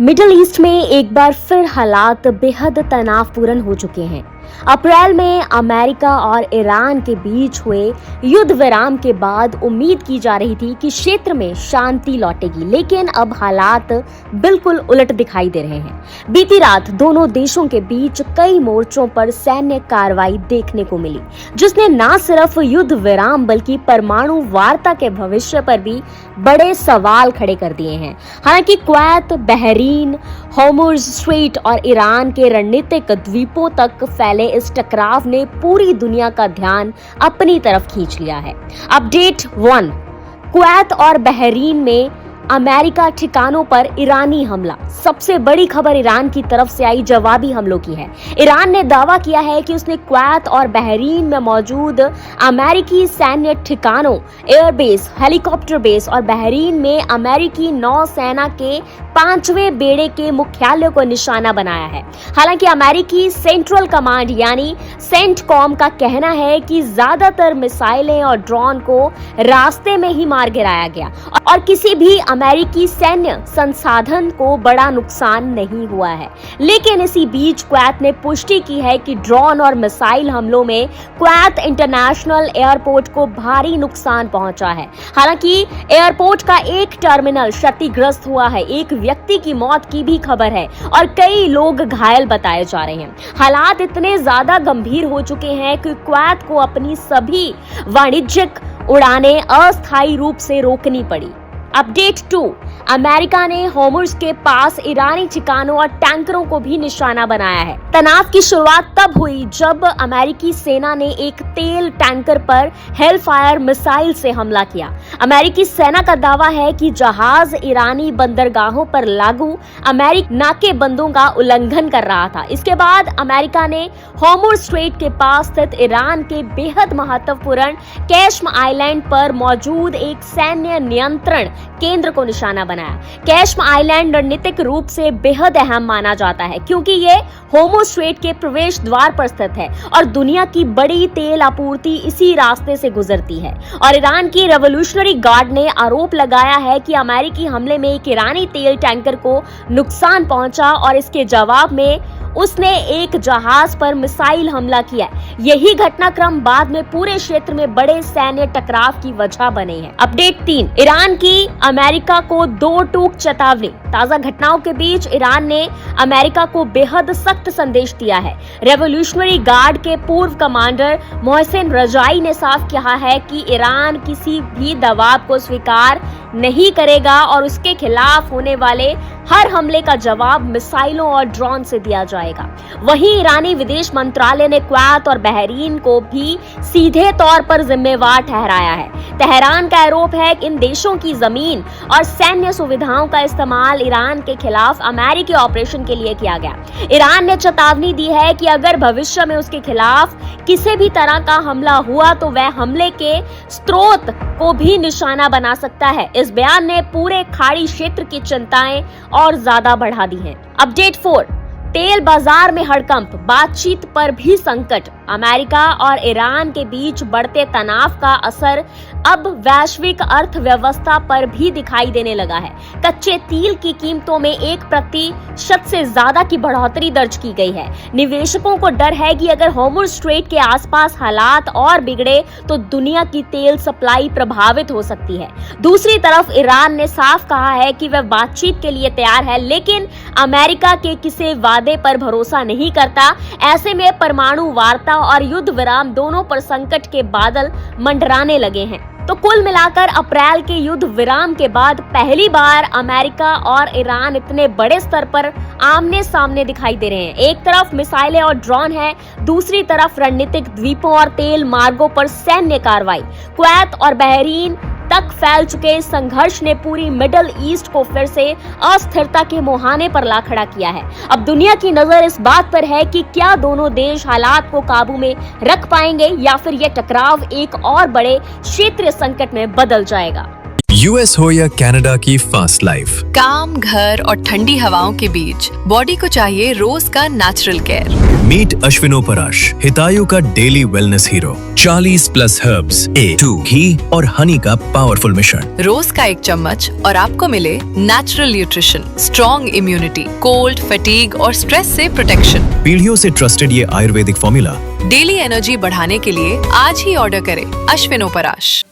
Middle east में एक बार फिर हालात बेहद तनावपूर्ण हो चुके हैं। अप्रैल में अमेरिका और ईरान के बीच हुए युद्ध विराम के बाद उम्मीद की जा रही थी कि क्षेत्र में शांति लौटेगी, लेकिन अब हालात बिल्कुल उलट दिखाई दे रहे हैं। बीती रात दोनों देशों के बीच कई मोर्चों पर सैन्य कार्रवाई देखने को मिली, जिसने न सिर्फ युद्ध विराम बल्कि परमाणु वार्ता के भविष्य पर भी बड़े सवाल खड़े कर दिए हैं। हालांकि कुवैत, बहरीन, हॉर्मुज़ स्ट्रेट और ईरान के रणनीतिक द्वीपों तक फैले इस टकराव ने पूरी दुनिया का ध्यान अपनी तरफ खींच लिया है। अपडेट 1, कुवैत और बहरीन में अमेरिका ठिकानों पर ईरानी हमला। सबसे बड़ी खबर ईरान की तरफ से आई जवाबी हमलों की है। ईरान ने दावा किया है कि उसने कुवैत और बहरीन में मौजूद अमेरिकी सैन्य ठिकानों, एयरबेस, हेलीकॉप्टर बेस और बहरीन में अमेरिकी नौसेना के 5वें बेड़े के मुख्यालय को निशाना बनाया है। हालांकि अमेरिकी सेंट्रल कमांड यानी सेंटकॉम का कहना है कि ज्यादातर मिसाइलें और ड्रोन को रास्ते में ही मार गिराया गया और किसी भी अमेरिकी सैन्य संसाधन को बड़ा नुकसान नहीं हुआ है। लेकिन इसी बीच कुवैत ने पुष्टि की है कि ड्रोन और मिसाइल हमलों में कुवैत इंटरनेशनल एयरपोर्ट को भारी नुकसान पहुंचा है। हालांकि एयरपोर्ट का एक टर्मिनल क्षतिग्रस्त हुआ है, एक व्यक्ति की मौत की भी खबर है और कई लोग घायल बताए जा रहे हैं। हालात इतने ज्यादा गंभीर हो चुके हैं कि कुवैत को अपनी सभी वाणिज्यिक उड़ानें अस्थायी रूप से रोकनी पड़ी। अपडेट 2, अमेरिका ने हॉर्मुज़ के पास ईरानी ठिकानों और टैंकरों को भी निशाना बनाया है। तनाव की शुरुआत तब हुई जब अमेरिकी सेना ने एक तेल टैंकर पर हेलफायर मिसाइल से हमला किया। अमेरिकी सेना का दावा है कि जहाज ईरानी बंदरगाहों पर लागू अमेरिकी नाकेबंदों का उल्लंघन कर रहा था। इसके बाद अमेरिका ने हॉर्मुज़ स्ट्रेट के पास स्थित ईरान के बेहद महत्वपूर्ण कैश्म आइलैंड पर मौजूद एक सैन्य नियंत्रण केंद्र को निशाना बनाया। कैश्म आइलैंड रणनीतिक रूप से बेहद अहम माना जाता है क्योंकि ये हॉर्मुज़ स्ट्रेट के प्रवेश द्वार पर स्थित है और दुनिया की बड़ी तेल आपूर्ति इसी रास्ते से गुजरती है। और ईरान की रेवोल्यूशनरी गार्ड ने आरोप लगाया है कि अमेरिकी हमले में एक ईरानी तेल टैंकर को नुकसान पहुंचा और इसके जवाब में उसने एक जहाज पर मिसाइल हमला किया। यही घटनाक्रम बाद में पूरे क्षेत्र में बड़े सैन्य टकराव की वजह बने हैं। अपडेट 3, ईरान की अमेरिका को 2 टूक चेतावनी। ताजा घटनाओं के बीच ईरान ने अमेरिका को बेहद सख्त संदेश दिया है। रेवोल्यूशनरी गार्ड के पूर्व कमांडर मोहसिन रजाई ने साफ कहा है कि ईरान किसी भी दबाव को स्वीकार नहीं करेगा और उसके खिलाफ होने वाले हर हमले का जवाब मिसाइलों और ड्रोन से दिया जाएगा। वहीं ईरानी विदेश मंत्रालय ने कुवैत और बहरीन को भी सीधे तौर पर जिम्मेवार ठहराया है। तेहरान का आरोप है कि इन देशों की जमीन और सैन्य सुविधाओं का इस्तेमाल ईरान के खिलाफ अमेरिकी ऑपरेशन के लिए किया गया। ईरान ने चेतावनी दी है कि अगर भविष्य में उसके खिलाफ किसी भी तरह का हमला हुआ तो वह हमले के स्रोत को भी निशाना बना सकता है। इस बयान ने पूरे खाड़ी क्षेत्र की चिंताएं और ज्यादा बढ़ा दी हैं। अपडेट 4, तेल बाजार में हड़कंप, बातचीत पर भी संकट। अमेरिका और ईरान के बीच बढ़ते तनाव का असर अब वैश्विक अर्थव्यवस्था पर भी दिखाई देने लगा है। कच्चे तेल की कीमतों में 1% से ज्यादा की बढ़ोतरी दर्ज की गई है। निवेशकों को डर है कि अगर हॉर्मुज़ स्ट्रेट के आसपास हालात और बिगड़े तो दुनिया की तेल सप्लाई प्रभावित हो सकती है। दूसरी तरफ ईरान ने साफ कहा है कि वह बातचीत के लिए तैयार है, लेकिन अमेरिका के किसी वादे पर भरोसा नहीं करता। ऐसे में परमाणु वार्ता और युद्ध विराम दोनों पर संकट के बादल मंडराने लगे हैं। तो कुल मिलाकर अप्रैल के युद्ध विराम के बाद पहली बार अमेरिका और ईरान इतने बड़े स्तर पर आमने सामने दिखाई दे रहे हैं। एक तरफ मिसाइलें और ड्रोन है, दूसरी तरफ रणनीतिक द्वीपों और तेल मार्गों पर सैन्य कार्रवाई। कुवैत और बहरीन तक फैल चुके संघर्ष ने पूरी मिडिल ईस्ट को फिर से अस्थिरता के मुहाने पर ला खड़ा किया है। अब दुनिया की नजर इस बात पर है कि क्या दोनों देश हालात को काबू में रख पाएंगे या फिर यह टकराव एक और बड़े क्षेत्रीय संकट में बदल जाएगा। यूएस हो या कनाडा की फास्ट लाइफ, काम, घर और ठंडी हवाओं के बीच बॉडी को चाहिए रोज का नेचुरल केयर। मीट अश्विनोपराश, हितायु का daily wellness hero. 40+ herbs, A2 घी और हनी का पावरफुल मिश्रण। रोज का 1 चम्मच और आपको मिले natural nutrition, strong immunity, cold, fatigue और स्ट्रेस से प्रोटेक्शन। पीढ़ियों से ट्रस्टेड ये आयुर्वेदिक फॉर्मूला डेली एनर्जी बढ़ाने के लिए आज ही ऑर्डर करें अश्विनोपराश।